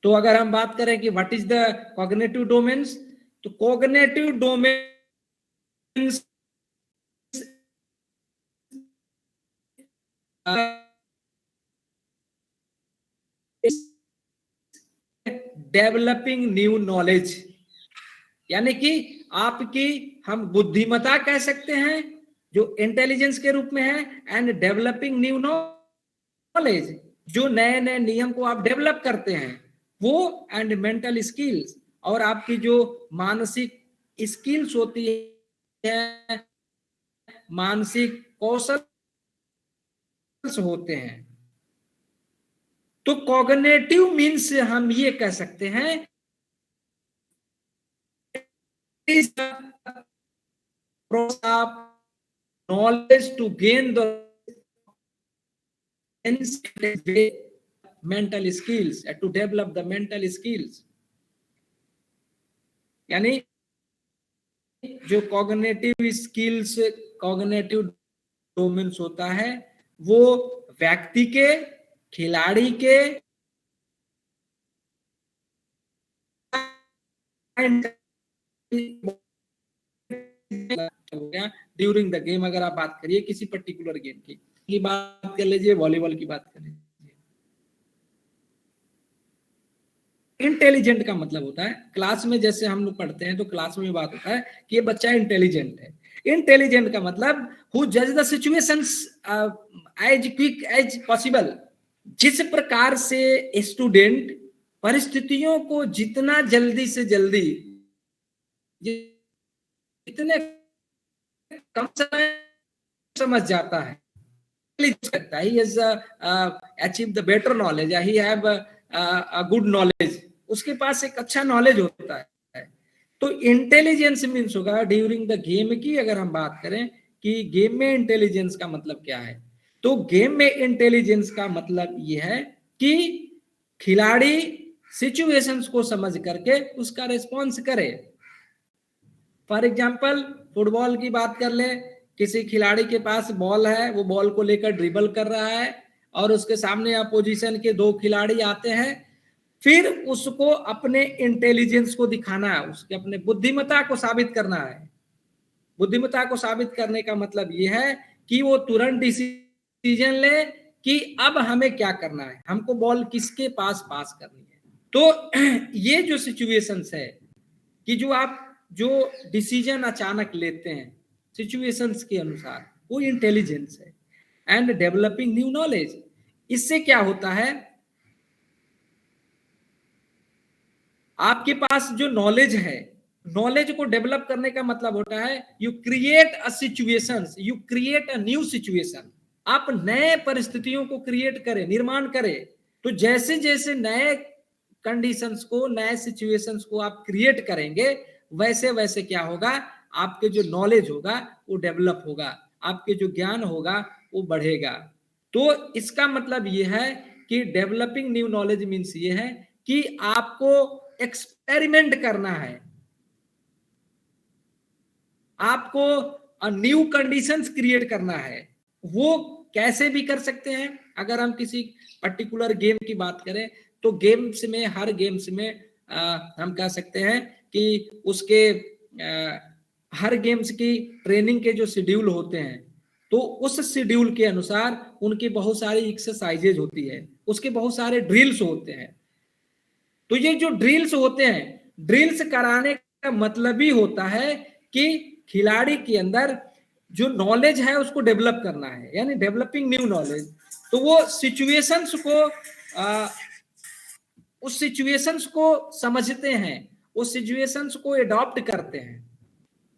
तो अगर हम बात करें कि what is the cognitive domains, तो cognitive domains developing new knowledge, यानी कि आपकी हम बुद्धिमत्ता कह सकते हैं जो इंटेलिजेंस के रूप में है, एंड डेवलपिंग न्यू नॉलेज जो नए नए नियम को आप डेवलप करते हैं वो, एंड मेंटल स्किल्स और आपकी जो मानसिक स्किल्स होती है, मानसिक कौशल होते हैं। तो कॉग्निटिव मीन्स हम ये कह सकते हैं knowledge to gain the mental skills, to develop the mental skills, यानी जो कॉग्निटिव स्किल्स, कॉग्निटिव डोमेन्स होता है वो व्यक्ति के, खिलाड़ी के ड्यूरिंग द गेम। अगर आप बात करिए किसी पर्टिकुलर गेम की बात कर लीजिए, वॉलीबॉल की बात कर लीजिए। इंटेलिजेंट का मतलब होता है, क्लास में जैसे हम लोग पढ़ते हैं तो क्लास में बात होता है कि ये बच्चा इंटेलिजेंट है। इंटेलिजेंट का मतलब हु जज the situations as quick as possible, जिस प्रकार से स्टूडेंट परिस्थितियों को जितना जल्दी से जल्दी, जितने कम समय समझ जाता है, he has achieved the better knowledge, he have a good knowledge, उसके पास एक अच्छा नॉलेज होता है। तो इंटेलिजेंस मीन्स होगा ड्यूरिंग द गेम की। अगर हम बात करें कि गेम में इंटेलिजेंस का मतलब क्या है, तो गेम में इंटेलिजेंस का मतलब यह है कि खिलाड़ी सिचुएशंस को समझ करके उसका रिस्पॉन्स करे। फॉर एग्जाम्पल फुटबॉल की बात कर ले, किसी खिलाड़ी के पास बॉल है, वो बॉल को लेकर ड्रिबल कर रहा है और उसके सामने अपोजिशन के दो खिलाड़ी आते हैं, फिर उसको अपने इंटेलिजेंस को दिखाना है, उसके अपने बुद्धिमत्ता को साबित करना है। बुद्धिमत्ता को साबित करने का मतलब यह है कि वो तुरंत डिसीजन ले कि अब हमें क्या करना है, हमको बॉल किसके पास पास करनी है। तो ये जो सिचुएशंस है कि जो आप जो डिसीजन अचानक लेते हैं सिचुएशंस के अनुसार, वो इंटेलिजेंस है। एंड डेवलपिंग न्यू नॉलेज, इससे क्या होता है, आपके पास जो नॉलेज है, नॉलेज को डेवलप करने का मतलब होता है you create a situations, you create a new situation, आप नए परिस्थितियों को क्रिएट करें, निर्माण करें। तो जैसे जैसे नए कंडीशंस को, नए सिचुएशंस को आप क्रिएट करेंगे, वैसे वैसे क्या होगा, आपके जो नॉलेज होगा वो डेवलप होगा, आपके जो ज्ञान होगा वो बढ़ेगा। तो इसका मतलब ये है कि डेवलपिंग न्यू नॉलेज मीन्स ये है कि आपको एक्सपेरिमेंट करना है, आपको न्यू कंडीशंस क्रिएट करना है। वो कैसे भी कर सकते हैं। अगर हम किसी पर्टिकुलर गेम की बात करें तो गेम्स में, हर गेम्स में हम कह सकते हैं कि उसके हर गेम्स की ट्रेनिंग के जो शेड्यूल होते हैं, तो उस शेड्यूल के अनुसार उनकी बहुत सारी एक्सरसाइजेज होती है, उसके बहुत सारे ड्रिल्स होते हैं। तो ये जो ड्रिल्स होते हैं, ड्रिल्स कराने का मतलब ही होता है कि खिलाड़ी के अंदर जो नॉलेज है उसको डेवलप करना है, यानी डेवलपिंग न्यू नॉलेज। तो वो सिचुएशंस को उस सिचुएशंस को समझते हैं, उस सिचुएशंस को एडॉप्ट करते हैं।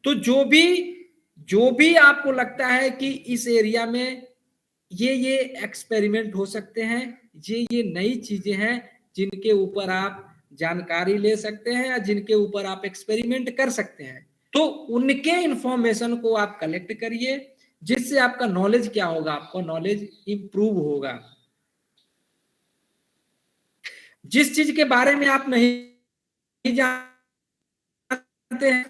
तो जो भी आपको लगता है कि इस एरिया में ये एक्सपेरिमेंट हो सकते हैं, ये नई चीजें हैं जिनके ऊपर आप जानकारी ले सकते हैं या जिनके ऊपर आप एक्सपेरिमेंट कर सकते हैं, तो उनके इंफॉर्मेशन को आप कलेक्ट करिए, जिससे आपका नॉलेज क्या होगा, आपका नॉलेज इंप्रूव होगा। जिस चीज के बारे में आप नहीं जानते हैं,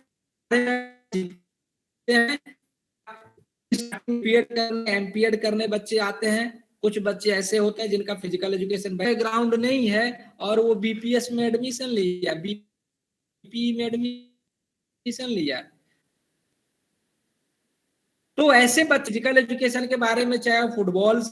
एमपीएड करने बच्चे आते हैं, कुछ बच्चे ऐसे होते हैं जिनका फिजिकल एजुकेशन बैकग्राउंड नहीं है और वो बीपीएस में एडमिशन लिया, बीपी में एडमिशन लिया, तो ऐसे बच्चे फिजिकल एजुकेशन के बारे में चाहे फुटबॉल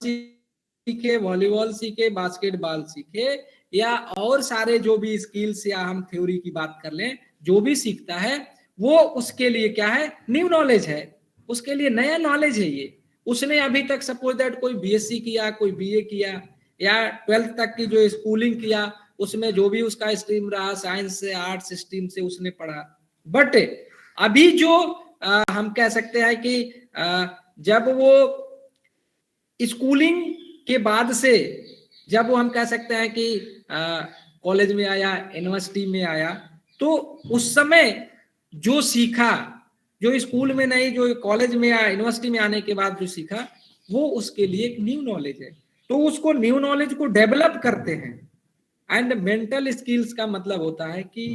सीखे, वॉलीबॉल सीखे, बास्केटबॉल सीखे या और सारे जो भी स्किल्स या हम थ्योरी की बात कर लें, जो भी सीखता है वो उसके लिए क्या है, न्यू नॉलेज है, उसके लिए नया नॉलेज है ये। उसने अभी तक सपोज दैट कोई बीएससी किया, कोई बीए किया या 12th तक की जो स्कूलिंग किया, उसमें जो भी उसका स्ट्रीम रहा, साइंस से, आर्ट्स स्ट्रीम से उसने पढ़ा, बट अभी जो हम कह सकते हैं कि जब वो स्कूलिंग के बाद से जब वो हम कह सकते हैं कि कॉलेज में आया, यूनिवर्सिटी में आया, तो उस समय जो सीखा, जो स्कूल में नहीं, जो कॉलेज में आया, यूनिवर्सिटी में आने के बाद जो सीखा, वो उसके लिए एक न्यू नॉलेज है। तो उसको न्यू नॉलेज को डेवलप करते हैं। एंड मेंटल स्किल्स का मतलब होता है कि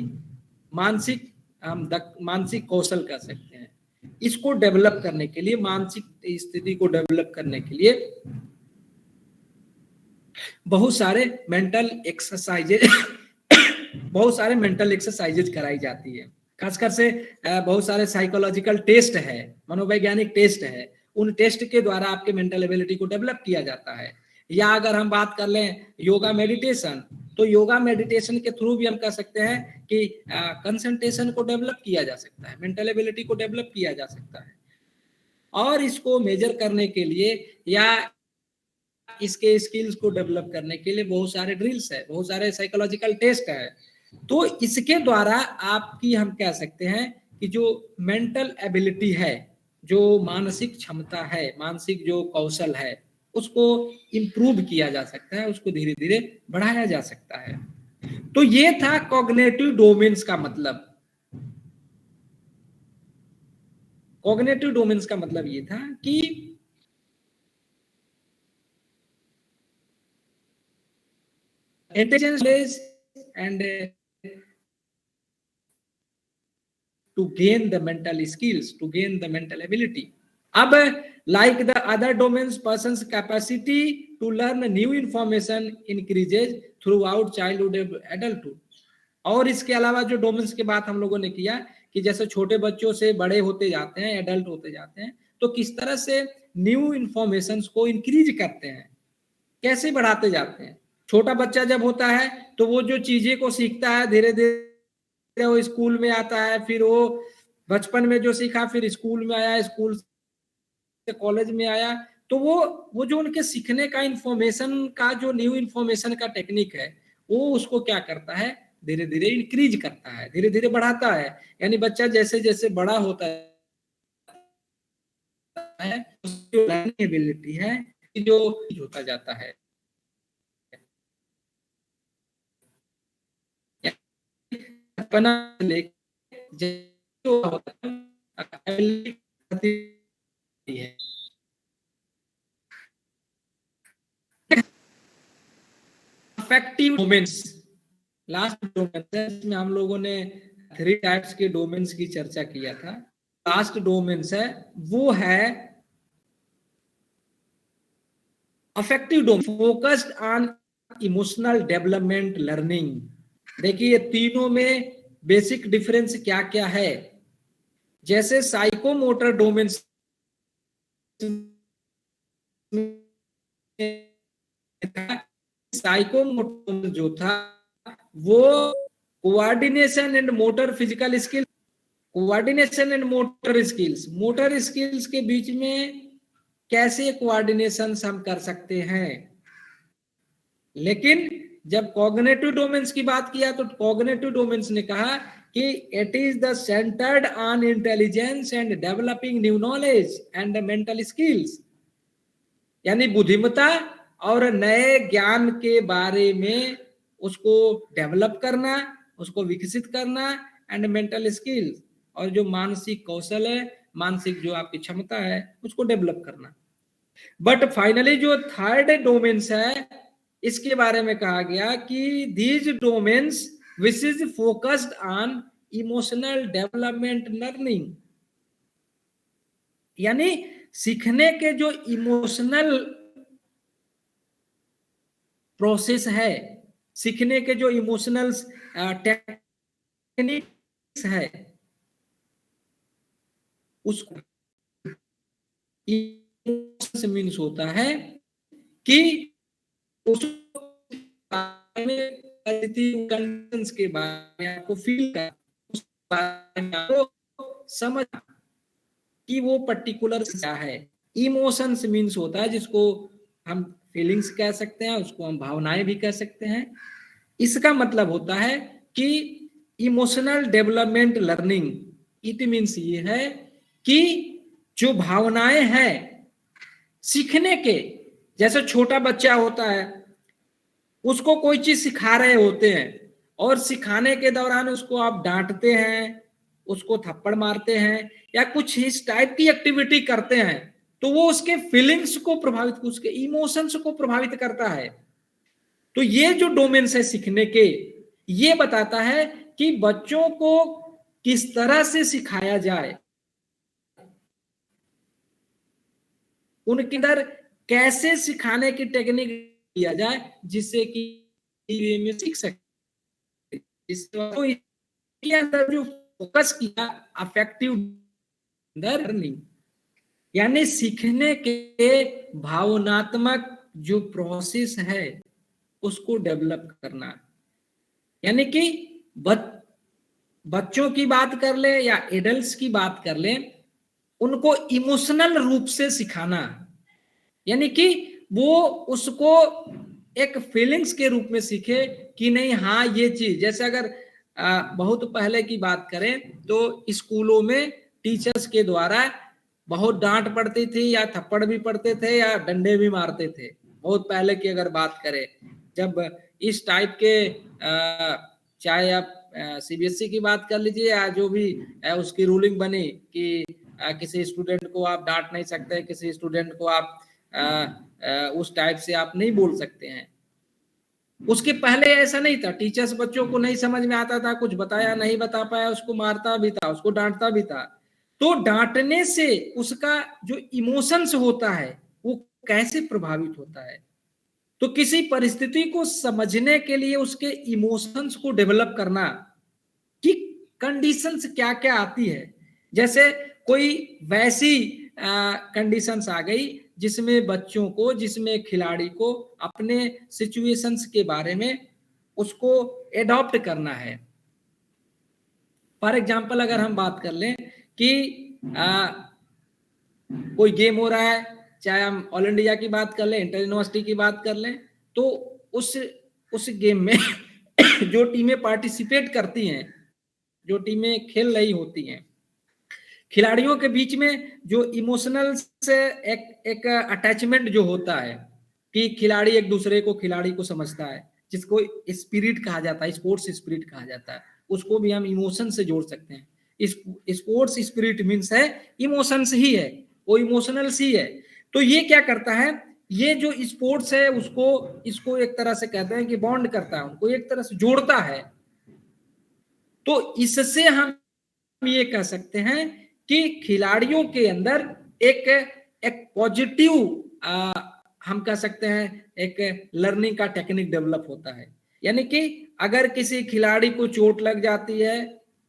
मानसिक, हम मानसिक कौशल कह सकते हैं, इसको डेवलप करने के लिए, मानसिक स्थिति को डेवलप करने के लिए बहुत सारे मेंटल एक्सरसाइजेज कराई जाती है। खासकर से बहुत सारे साइकोलॉजिकल टेस्ट है, मनोवैज्ञानिक टेस्ट है, उन टेस्ट के द्वारा आपके मेंटल एबिलिटी को डेवलप किया जाता है। या अगर हम बात कर लें योगा मेडिटेशन, तो योगा मेडिटेशन के थ्रू भी हम कह सकते हैं कि कंसंट्रेशन को डेवलप किया जा सकता है, मेंटल एबिलिटी को डेवलप किया जा सकता है। और इसको मेजर करने के लिए या इसके स्किल्स को डेवलप करने के लिए बहुत सारे ड्रिल्स है, बहुत सारे साइकोलॉजिकल टेस्ट है। तो इसके द्वारा आपकी हम कह सकते हैं कि जो मेंटल एबिलिटी है, जो मानसिक क्षमता है, मानसिक जो कौशल है, उसको इंप्रूव किया जा सकता है, उसको धीरे धीरे बढ़ाया जा सकता है। तो ये था कॉग्निटिव डोमेन्स का मतलब। कॉग्निटिव डोमेन्स का मतलब ये था कि intelligence and to gain the mental skills, to gain the mental ability. अब like the other domains, person's capacity to learn new information increases throughout childhood and adulthood. और इसके अलावा जो डोमेन्स की बात हम लोगों ने किया कि जैसे छोटे बच्चों से बड़े होते जाते हैं, एडल्ट होते जाते हैं, तो किस तरह से न्यू इंफॉर्मेशन को इंक्रीज करते हैं, कैसे बढ़ाते जाते हैं। छोटा बच्चा जब होता है तो वो जो चीजें को सीखता है, धीरे धीरे वो स्कूल में आता है, फिर वो बचपन में जो सीखा, फिर स्कूल में आया, स्कूल से कॉलेज में आया, तो वो जो उनके सीखने का इंफॉर्मेशन का जो न्यू इंफॉर्मेशन का टेक्निक है, वो उसको क्या करता है, धीरे धीरे इंक्रीज करता है, धीरे धीरे बढ़ाता है। यानी बच्चा जैसे जैसे बड़ा होता है, उसकी लर्निंग एबिलिटी है जो होता जाता है। अपना जो होता है अफेक्टिव डोमेन्स, लास्ट डोमेन है जिसमें हम लोगों ने 3 टाइप्स के डोमेन्स की चर्चा किया था। लास्ट डोमेन्स है वो है affective domain, focused on emotional development learning. देखिए ये तीनों में बेसिक डिफरेंस क्या क्या है। जैसे साइकोमोटर डोमेन्स साइकोमोटर जो था वो coordination and motor physical skill, coordination and motor skills, motor skills के बीच में कैसे कोऑर्डिनेशन हम कर सकते हैं। लेकिन जब कॉग्निटिव डोमेन्स की बात किया तो कॉग्निटिव डोमेन्स ने कहा कि it is the centred on intelligence and developing new knowledge and mental skills, यानी बुद्धिमत्ता और नए ज्ञान के बारे में उसको डेवलप करना, उसको विकसित करना, एंड मेंटल स्किल्स, और जो मानसिक कौशल है, मानसिक जो आपकी क्षमता है, उसको डेवलप करना। बट फाइनली जो थर्ड डोमेन्स है, इसके बारे में कहा गया कि these domains which is focused on emotional development learning, यानी सीखने के जो इमोशनल प्रोसेस है, सीखने के जो इमोशनल टेक्निक्स है, उसको इमोशंस मीन्स होता है कि उस कंडीशंस के बारे में आपको फील कर, उस बारे में आपको समझ कि वो पर्टिकुलर क्या है। इमोशंस मीन्स होता है जिसको हम फीलिंग्स कह सकते हैं, उसको हम भावनाएं भी कह सकते हैं। इसका मतलब होता है कि emotional development learning, it means ये है कि जो भावनाएं हैं सीखने के, जैसे छोटा बच्चा होता है, उसको कोई चीज सिखा रहे होते हैं और सिखाने के दौरान उसको आप डांटते हैं, उसको थप्पड़ मारते हैं या कुछ इस टाइप की एक्टिविटी करते हैं, तो वो उसके फीलिंग्स को प्रभावित, उसके इमोशंस को प्रभावित करता है। तो ये जो डोमेन्स है सीखने के, ये बताता है कि बच्चों को किस तरह से सिखाया जाए, उनके अंदर कैसे सिखाने की टेक्निक दिया जाए जिससे कि में सीख सके। इसके अंदर जो फोकस किया अफेक्टिव लर्निंग, यानी सीखने के भावनात्मक जो प्रोसेस है उसको डेवलप करना, यानी कि बच्चों की बात कर ले या एडल्ट्स की बात कर ले, उनको इमोशनल रूप से सिखाना, यानी कि वो उसको एक फीलिंग्स के रूप में सीखे कि नहीं, हाँ ये चीज, जैसे अगर बहुत पहले की बात करें तो स्कूलों में टीचर्स के द्वारा बहुत डांट पड़ती थी या थप्पड़ भी पड़ते थे या डंडे भी मारते थे। बहुत पहले की अगर बात करें, जब इस टाइप के चाहे आप सीबीएसई की बात कर लीजिए या जो भी उसकी रूलिंग बनी कि किसी स्टूडेंट को आप डांट नहीं सकते, किसी स्टूडेंट को आप उस टाइप से आप नहीं बोल सकते हैं। उसके पहले ऐसा नहीं था, टीचर्स बच्चों को नहीं समझ में आता था, कुछ बताया नहीं बता पाया, उसको मारता भी था, उसको डांटता भी था। तो डांटने से उसका जो इमोशंस होता है वो कैसे प्रभावित होता है, तो किसी परिस्थिति को समझने के लिए उसके इमोशंस को डेवलप करना कि कंडीशंस क्या क्या आती है। जैसे कोई वैसी कंडीशंस आ गई जिसमें बच्चों को, जिसमें खिलाड़ी को अपने सिचुएशंस के बारे में उसको एडॉप्ट करना है। फॉर एग्जांपल अगर हम बात कर लें कि कोई गेम हो रहा है, चाहे हम ऑल इंडिया की बात कर लें, इंटर यूनिवर्सिटी की बात कर लें, तो उस गेम में जो टीमें पार्टिसिपेट करती हैं, जो टीमें खेल रही होती हैं, खिलाड़ियों के बीच में जो इमोशनल से एक अटैचमेंट जो होता है कि खिलाड़ी एक दूसरे को, खिलाड़ी को समझता है, जिसको स्पिरिट कहा जाता है, स्पोर्ट्स स्पिरिट कहा जाता है, उसको भी हम इमोशन से जोड़ सकते हैं। स्पोर्ट्स स्पिरिट मीन्स है इमोशंस ही है, वो इमोशनल्स ही है। तो ये क्या करता है, ये जो स्पोर्ट्स है उसको, इसको एक तरह से कहते हैं कि बॉन्ड करता है, उनको एक तरह से जोड़ता है। तो इससे हम ये कह सकते हैं कि खिलाड़ियों के अंदर एक पॉजिटिव हम कह सकते हैं एक लर्निंग का टेक्निक डेवलप होता है। यानी कि अगर किसी खिलाड़ी को चोट लग जाती है,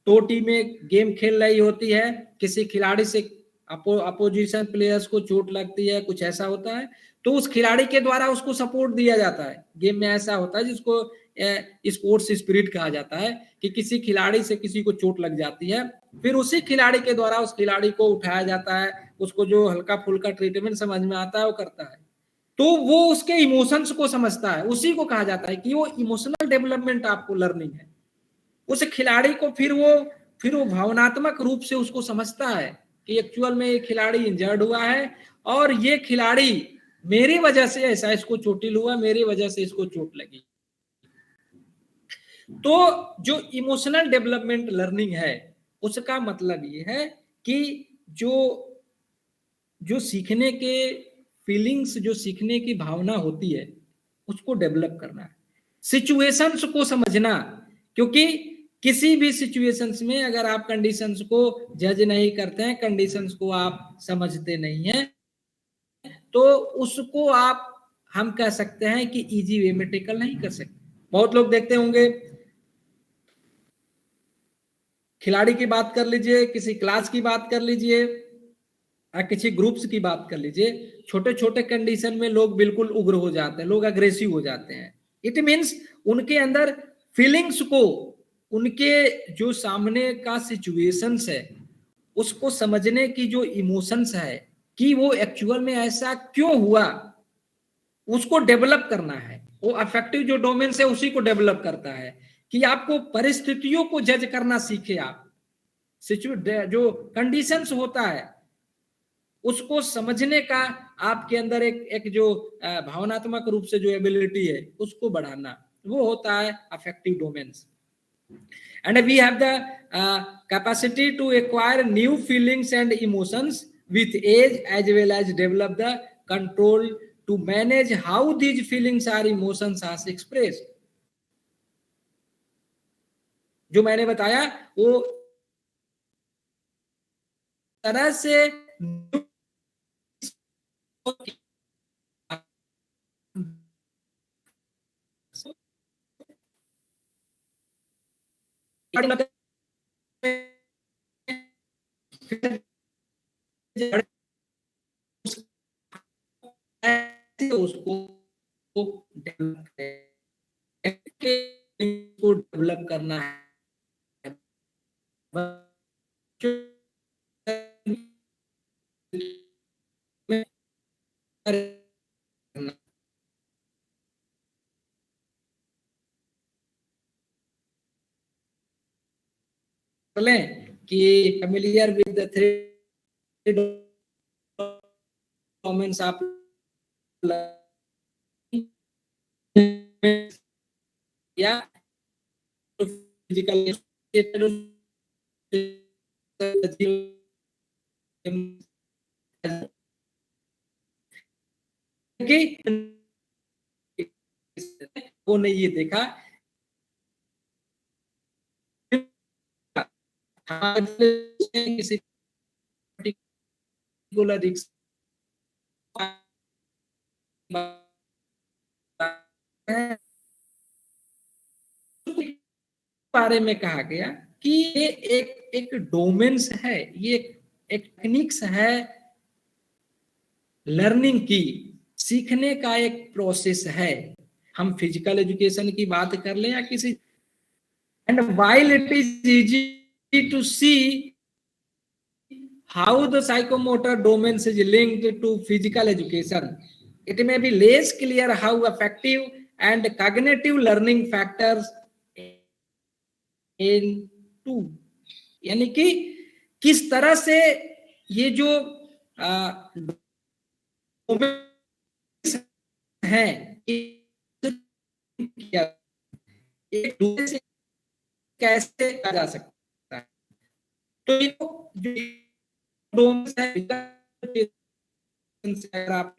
तो टीमें गेम खेल रही होती है, किसी खिलाड़ी से अपोजिशन प्लेयर्स को चोट लगती है, कुछ ऐसा होता है, तो उस खिलाड़ी के द्वारा उसको सपोर्ट दिया जाता है। गेम में ऐसा होता है जिसको स्पोर्ट्स स्पिरिट कहा जाता है कि किसी खिलाड़ी से किसी को चोट लग जाती है, फिर उसी खिलाड़ी के द्वारा उस खिलाड़ी को उठाया जाता है, उसको जो हल्का फुल्का ट्रीटमेंट समझ में आता है वो करता है। तो वो उसके इमोशंस को समझता है, उसी को कहा जाता है कि वो इमोशनल डेवलपमेंट आपको लर्निंग है। उस खिलाड़ी को फिर वो भावनात्मक रूप से उसको समझता है कि एक्चुअल में ये खिलाड़ी इंजर्ड हुआ है और ये खिलाड़ी मेरी वजह से ऐसा इसको चोटिल हुआ, मेरी वजह से इसको चोट लगी। तो जो इमोशनल डेवलपमेंट लर्निंग है उसका मतलब ये है कि जो जो सीखने के फीलिंग्स, जो सीखने की भावना होती है उसको डेवलप करना है, सिचुएशंस को समझना, क्योंकि किसी भी सिचुएशंस में अगर आप कंडीशंस को जज नहीं करते हैं, कंडीशंस को आप समझते नहीं हैं, तो उसको आप हम कह सकते हैं कि इजी वे में टेकल नहीं कर सकते। बहुत लोग देखते होंगे, खिलाड़ी की बात कर लीजिए, किसी क्लास की बात कर लीजिए, किसी ग्रुप्स की बात कर लीजिए, छोटे छोटे कंडीशन में लोग बिल्कुल उग्र हो जाते हैं, लोग अग्रेसिव हो जाते हैं। इट मीन्स उनके अंदर फीलिंग्स को, उनके जो सामने का सिचुएशंस है उसको समझने की जो इमोशंस है कि वो एक्चुअल में ऐसा क्यों हुआ, उसको डेवलप करना है। वो अफेक्टिव जो डोमेन्स है उसी को डेवलप करता है कि आपको परिस्थितियों को जज करना सीखे आप, जो कंडीशंस होता है उसको समझने का आपके अंदर एक जो भावनात्मक रूप से जो एबिलिटी है उसको बढ़ाना, वो होता है affective domains. And we have the capacity to acquire new feelings and emotions with age, as well as develop the control to manage how these feelings or emotions are expressed. जो मैंने बताया वो तरह से उसको डेवलप करना है। कि familiar with the three domains आप या फिजिकल वो ने ये देखा किसी पर्टिकुलर रिक्स बारे में कहा गया कि ये एक डोमेन्स है, ये एक टेक्निक्स है लर्निंग की, सीखने का एक प्रोसेस है। हम फिजिकल एजुकेशन की बात कर लें या किसी, and while it is easy to see how the psychomotor domains is linked to physical education, it may be less clear how effective and cognitive learning factors in two, यानी कि किस तरह से ये जो है एक दूसरे से कैसे कहा जा सकता है। तो ये जो डोमेन्स है आप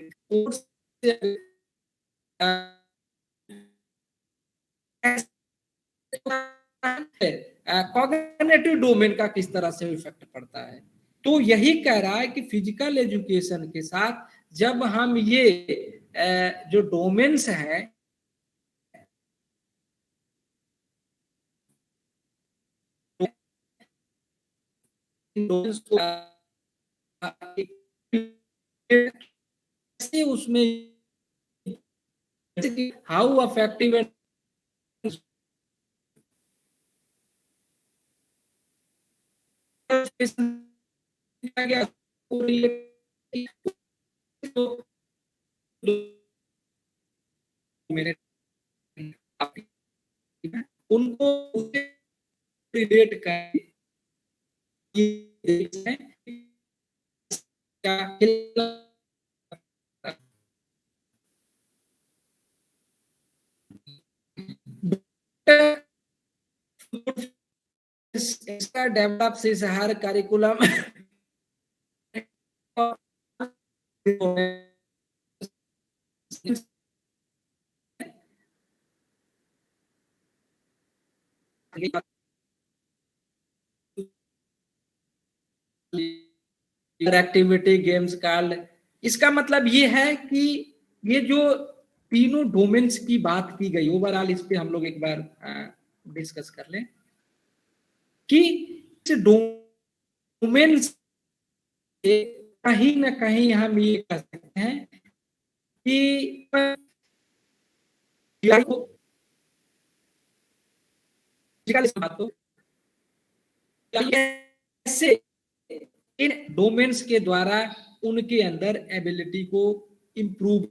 कॉग्निटिव डोमेन का किस तरह से इफेक्ट पड़ता है। तो यही कह रहा है कि फिजिकल एजुकेशन के साथ जब हम ये जो डोमेन्स है उसमें हाउ अफेक्टिव एंड उनको रिलेट कर डेवलप्स इस हर करिकुलम एक्टिविटी गेम्स कॉल्ड, इसका मतलब ये है कि ये जो तीनों डोमेन्स की बात की गई ओवरऑल, इस पे हम लोग एक बार डिस्कस कर लें कि डोमेन्स कहीं ना कहीं हम ये कह सकते हैं कि ऐसे इन डोमेन्स के द्वारा उनके अंदर एबिलिटी को इम्प्रूव,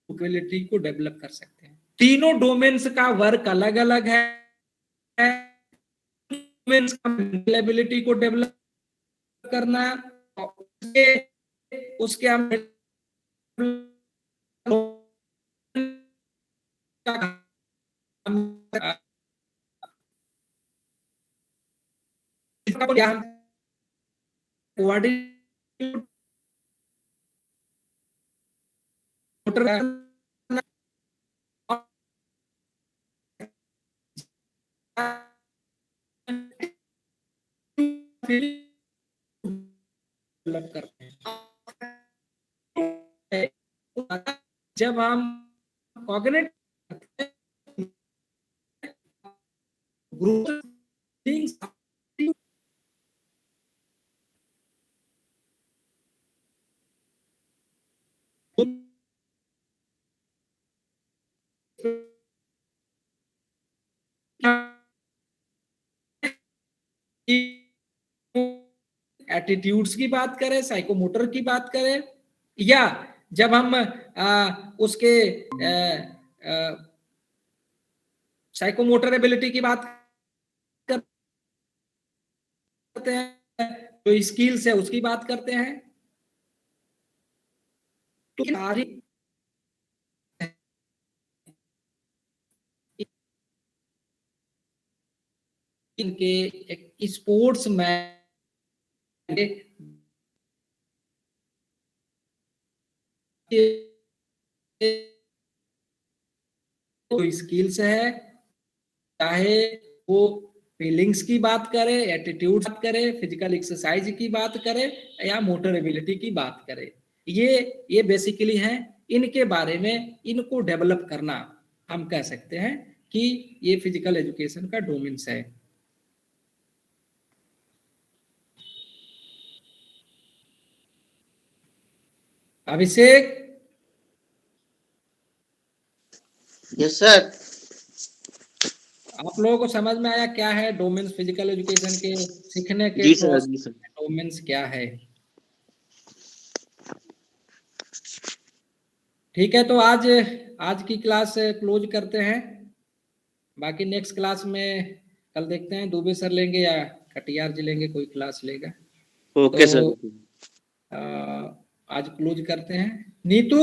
एबिलिटी को डेवलप कर सकते हैं। तीनों डोमेन्स का वर्क अलग अलग है। एबिलिटी को डेवलप करना, उसके हम करते हैं। जब हम कॉग्निट ग्रुप एटीट्यूड्स की बात करें, साइकोमोटर की बात करें, या जब हम उसके साइकोमोटर एबिलिटी की बात करते हैं, जो स्किल्स है उसकी बात करते हैं, तो सारी इनके स्पोर्ट्स में जो स्किल्स है, चाहे वो फीलिंग्स की बात करें, एटीट्यूड बात करें, फिजिकल एक्सरसाइज की बात करें, या मोटर एबिलिटी की बात करें, ये बेसिकली है। इनके बारे में इनको डेवलप करना हम कह सकते हैं कि ये फिजिकल एजुकेशन का डोमेन्स है। अभिषेक, यस सर। आप लोगों को समझ में आया क्या है डोमेन्स, फिजिकल एजुकेशन के सीखने के जी सर, जी सर। डोमेन्स क्या है? ठीक है, तो आज की क्लास क्लोज करते हैं। बाकी नेक्स्ट क्लास में कल देखते हैं दुबे सर लेंगे या कटियार जी लेंगे, कोई क्लास लेगा। ओके तो सर। आज क्लोज करते हैं। नीतू,